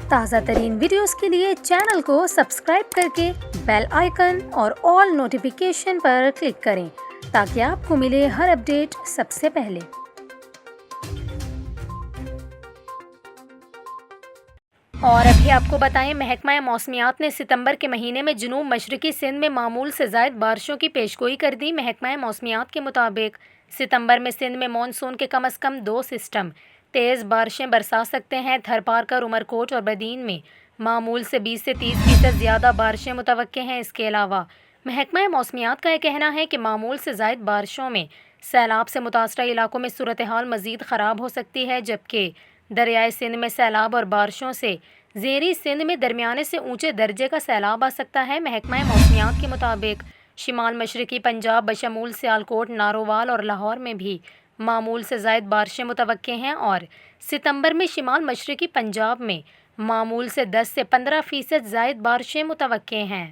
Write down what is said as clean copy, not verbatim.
تازہ ترین ویڈیوز کے لیے چینل کو سبسکرائب کر کے بیل آئیکن اور آل نوٹیفیکیشن پر کلک کریں تاکہ آپ کو ملے ہر اپڈیٹ سب سے پہلے۔ اور ابھی آپ کو بتائیں، محکمہ موسمیات نے ستمبر کے مہینے میں جنوب مشرقی سندھ میں معمول سے زائد بارشوں کی پیشگوئی کر دی۔ محکمہ موسمیات کے مطابق ستمبر میں سندھ میں مانسون کے کم از کم 2 سسٹم تیز بارشیں برسا سکتے ہیں۔ تھرپارکر، عمرکوٹ اور بدین میں معمول سے 20 سے 30% زیادہ بارشیں متوقع ہیں۔ اس کے علاوہ محکمہ موسمیات کا یہ کہنا ہے کہ معمول سے زائد بارشوں میں سیلاب سے متاثرہ علاقوں میں صورتحال مزید خراب ہو سکتی ہے، جبکہ دریائے سندھ میں سیلاب اور بارشوں سے زیریں سندھ میں درمیانے سے اونچے درجے کا سیلاب آ سکتا ہے۔ محکمہ موسمیات کے مطابق شمال مشرقی پنجاب بشمول سیالکوٹ، نارووال اور لاہور میں بھی معمول سے زائد بارشیں متوقع ہیں، اور ستمبر میں شمال مشرقی پنجاب میں معمول سے 10 سے 15% زائد بارشیں متوقع ہیں۔